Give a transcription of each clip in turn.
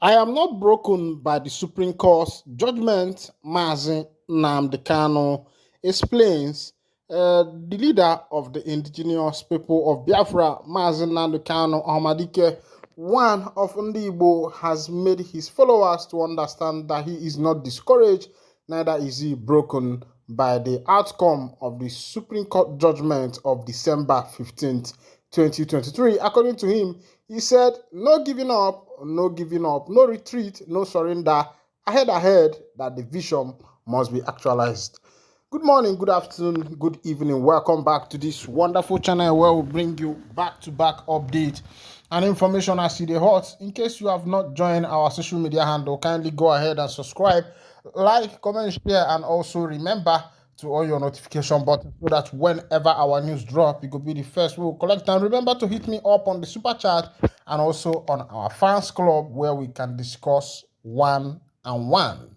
I am not broken by the Supreme Court's judgment, Mazi Nnamdi Kanu explains. The leader of the indigenous people of Biafra, Mazi Nnamdi Kanu Ahmadike, one of Ndigbo, has made his followers to understand that he is not discouraged, neither is he broken by the outcome of the Supreme Court judgment of December 15th, 2023. According to him, he said, no giving up, no giving up, no retreat, no surrender, ahead, that the vision must be actualized. Good morning, good afternoon, good evening. Welcome back to this wonderful channel where we bring you back-to-back updates and information as it is hot. In case you have not joined our social media handle, kindly go ahead and subscribe, like, comment, share, and also remember to on your notification button so that whenever our news drop, you will be the first we will collect. And remember to hit me up on the super chat and also on our fans club where we can discuss one-on-one.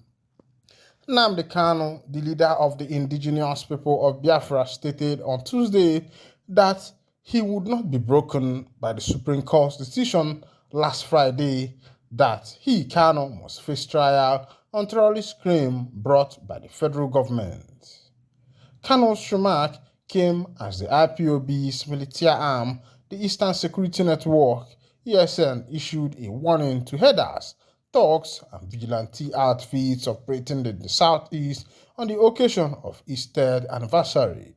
Nnamdi Kanu, the leader of the indigenous people of Biafra, stated on Tuesday that he would not be broken by the Supreme Court's decision last Friday that he, Kanu, must face trial on terrorist claim brought by the federal government. Kanu's remark came as the IPOB's military arm, the Eastern Security Network, ESN, issued a warning to headers, thugs, and vigilante outfits operating in the southeast on the occasion of its third anniversary.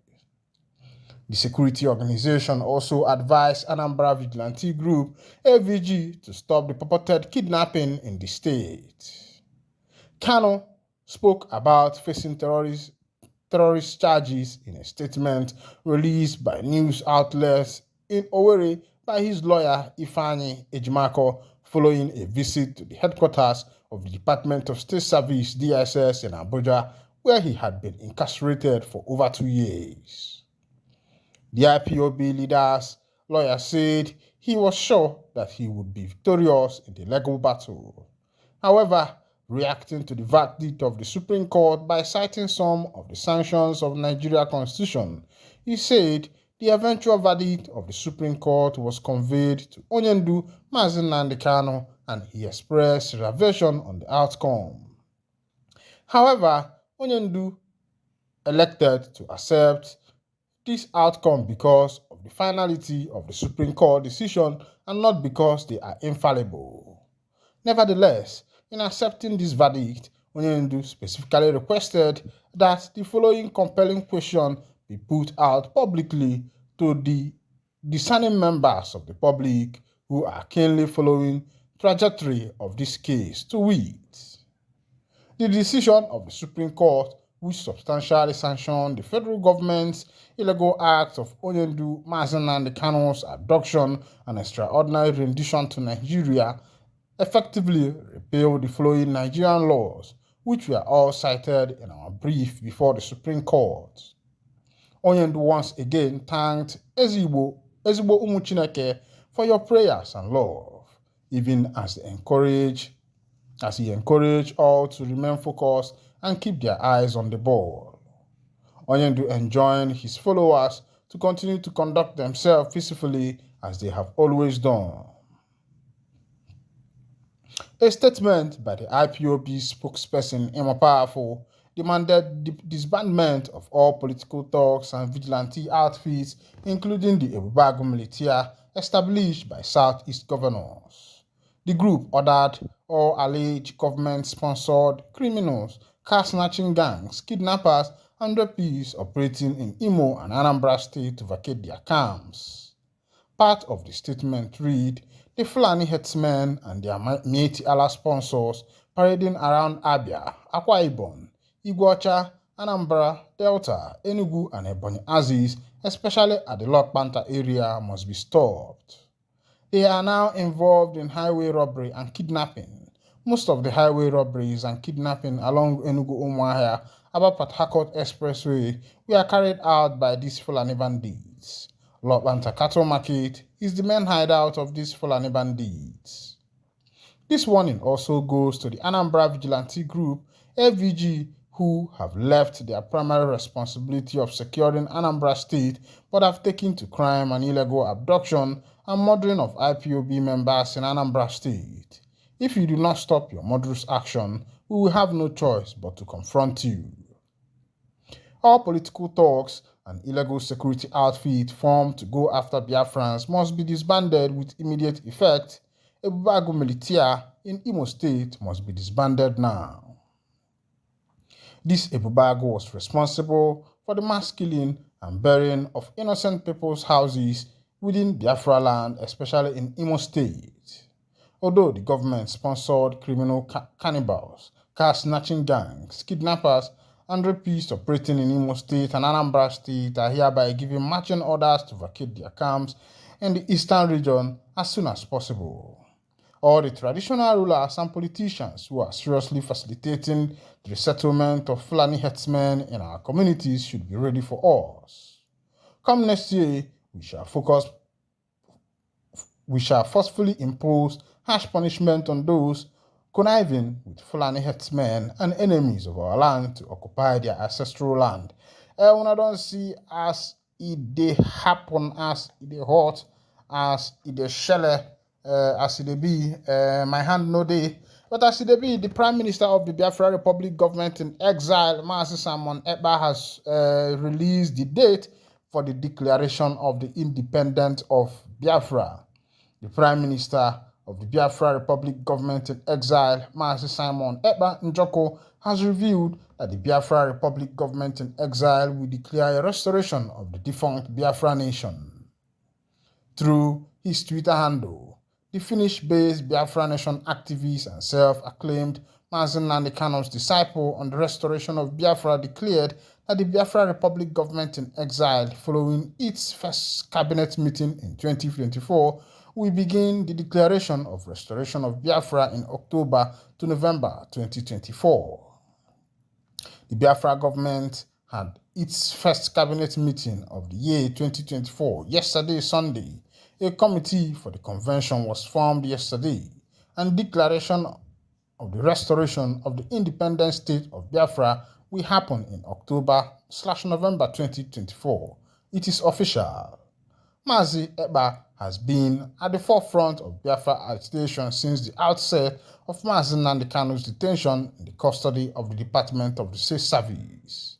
The security organization also advised Anambra Vigilante Group, AVG, to stop the purported kidnapping in the state. Kanu spoke about facing terrorist charges in a statement released by news outlets in Owerri by his lawyer Ifeanyi Ejimako following a visit to the headquarters of the Department of State Service DSS in Abuja, where he had been incarcerated for over 2 years. The IPOB leader's lawyer said he was sure that he would be victorious in the legal battle. However, reacting to the verdict of the Supreme Court by citing some of the sanctions of the Nigeria Constitution, he said the eventual verdict of the Supreme Court was conveyed to Onyendu Mazi Nnamdi Kanu and he expressed reservation on the outcome. However, Onyendu elected to accept this outcome because of the finality of the Supreme Court decision and not because they are infallible. Nevertheless, in accepting this verdict, Onyendu specifically requested that the following compelling question be put out publicly to the discerning members of the public who are keenly following the trajectory of this case, to wit: the decision of the Supreme Court which substantially sanctioned the federal government's illegal act of Onyendu Mazi Nnamdi Kanu's abduction and extraordinary rendition to Nigeria effectively repealed the following Nigerian laws, which were all cited in our brief before the Supreme Court. Onyendu once again thanked Ezigbo Umuchineke for your prayers and love, even as he encouraged all to remain focused and keep their eyes on the ball. Onyendu enjoined his followers to continue to conduct themselves peacefully as they have always done. A statement by the IPOB spokesperson, Emma Powerful, demanded the disbandment of all political thugs and vigilante outfits, including the Ebubago militia established by Southeast governors. The group ordered all alleged government-sponsored criminals, car-snatching gangs, kidnappers, and rapists operating in Imo and Anambra State to vacate their camps. Part of the statement read, the Fulani headsmen and their Mieti Allah sponsors parading around Abia, Akwa Ibom, Iguacha, Anambra, Delta, Enugu, and Ebonyi Aziz, especially at the Lord Panther area, must be stopped. They are now involved in highway robbery and kidnapping. Most of the highway robberies and kidnapping along Enugu-Umuahia, about Port Harcourt Expressway, were carried out by these Fulani bandits. Lord Panther Cattle Market is the main hideout of these Fulani bandits. This warning also goes to the Anambra Vigilante Group, AVG, who have left their primary responsibility of securing Anambra State but have taken to crime and illegal abduction and murdering of IPOB members in Anambra State. If you do not stop your murderous action, we will have no choice but to confront you. All political talks and illegal security outfits formed to go after Biafrans must be disbanded with immediate effect. Ebubago Militia in Imo State must be disbanded now. This Ebubago was responsible for the mass killing and burying of innocent people's houses within Biafra land, especially in Imo State. Although the government sponsored criminal cannibals, car-snatching gangs, kidnappers, and rapists operating in Imo State and Anambra State are hereby given marching orders to vacate their camps in the eastern region as soon as possible. All the traditional rulers and politicians who are seriously facilitating the resettlement of Fulani herdsmen in our communities should be ready for us. Come next year, we shall forcefully impose harsh punishment on those conniving with Fulani herdsmen and enemies of our land to occupy their ancestral land. When I don't see as it dey happen, as it dey hot, as it dey shele, as it dey be, my hand no dey. But as it dey be, the Prime Minister of the Biafra Republic government in exile, Mazi Simon Ekpa, has released the date for the declaration of the independence of Biafra. The Prime Minister of the Biafra Republic government in exile, Mazi Simon Ekpa Njoko, has revealed that the Biafra Republic government in exile will declare a restoration of the defunct Biafra nation. Through his Twitter handle, the Finnish-based Biafra Nation activist and self-acclaimed Nnamdi Kanu's disciple on the restoration of Biafra declared that the Biafra Republic government in exile, following its first cabinet meeting in 2024, will begin the declaration of restoration of Biafra in October to November 2024. The Biafra government had its first cabinet meeting of the year 2024 yesterday, Sunday. A committee for the convention was formed yesterday, and declaration of the restoration of the independent state of Biafra will happen in October/November 2024. It is official. Mazi Ekpa has been at the forefront of Biafra agitation since the outset of Mazi Nnamdi Kanu's detention in the custody of the Department of the State Service.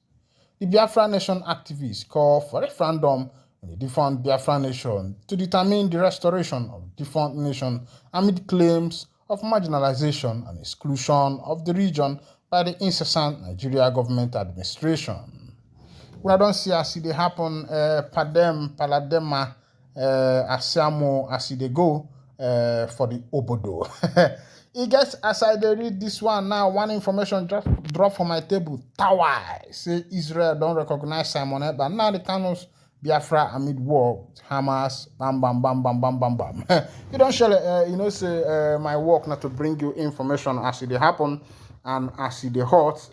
The Biafra Nation activists call for a referendum in the defunct Biafra nation to determine the restoration of the defunct nation amid claims of marginalization and exclusion of the region by the incessant Nigeria government administration. We don't see as it happen, paladema, asiamo, as they go for the obodo. It gets, as I read this one now, one information just dropped from my table. Tawai say Israel don't recognize Simon Ekpa. Now the Kanu's Biafra amid war with Hamas. Bam, bam, bam, bam, bam, bam, bam. You don't share, say my work not to bring you information as it happen and as it hot.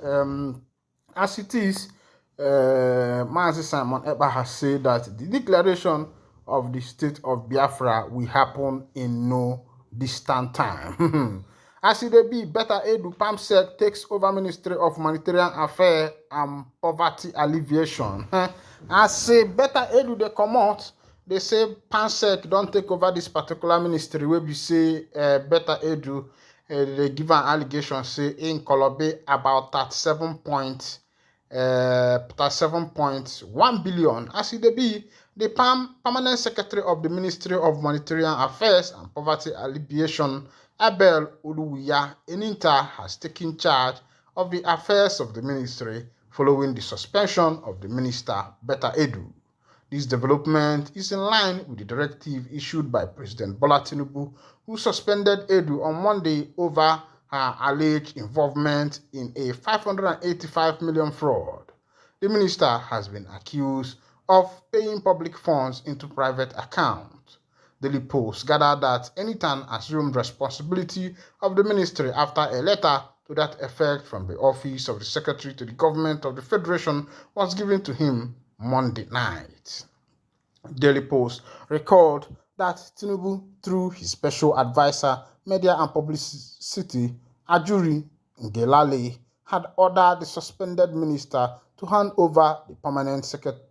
As it is, Mazi Simon Ekpa has said that the declaration of the state of Biafra will happen in no distant time. As it be, Better Edu PAMSEC takes over Ministry of Humanitarian Affairs and Poverty Alleviation. As say Better Edu they come out, they say PAMSEC don't take over this particular ministry where we say Better Edu they give an allegation say in Colombia about 37.1 billion. As it be, the permanent secretary of the Ministry of Humanitarian Affairs and Poverty Alleviation, Abel Oluwiya Eninta, has taken charge of the affairs of the ministry following the suspension of the minister, Better Edu. This development is in line with the directive issued by President Bola Tinubu, who suspended Edu on Monday over her alleged involvement in a 585 million fraud. The minister has been accused of paying public funds into private accounts. Daily Post gathered that Enitan assumed responsibility of the ministry after a letter to that effect from the office of the Secretary to the Government of the Federation was given to him Monday night. Daily Post recalled that Tinubu, through his special advisor, Media and Publicity, Ajuri Ngelale, had ordered the suspended minister to hand over the permanent secretary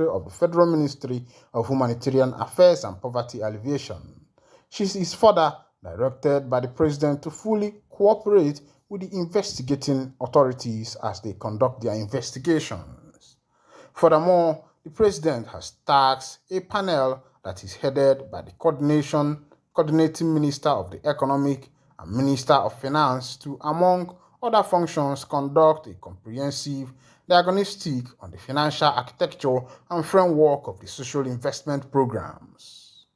of the Federal Ministry of Humanitarian Affairs and Poverty Alleviation. She is further directed by the president to fully cooperate with the investigating authorities as they conduct their investigations. Furthermore, the president has tasked a panel that is headed by the coordinating minister of the economic and minister of finance to, among other functions, conduct a comprehensive diagnostic on the financial architecture and framework of the social investment programs,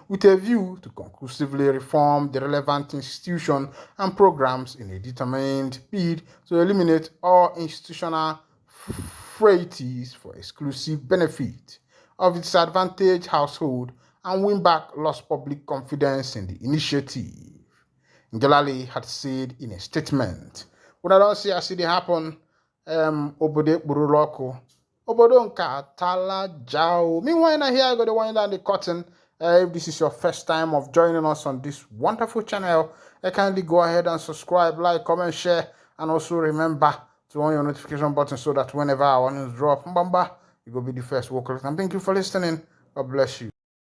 with a view to conclusively reform the relevant institutions and programs in a determined bid to eliminate all institutional frailties for exclusive benefit of the disadvantaged household and win back lost public confidence in the initiative. Ngelale had said in a statement, "When I don't see I see it happen, Obode Buruloko, Obodo nka tala jao." Meanwhile, here I got the wind down the curtain. If this is your first time of joining us on this wonderful channel, kindly go ahead and subscribe, like, comment, share, and also remember to on your notification button so that whenever our news drop, you will be the first. And thank you for listening. God bless you.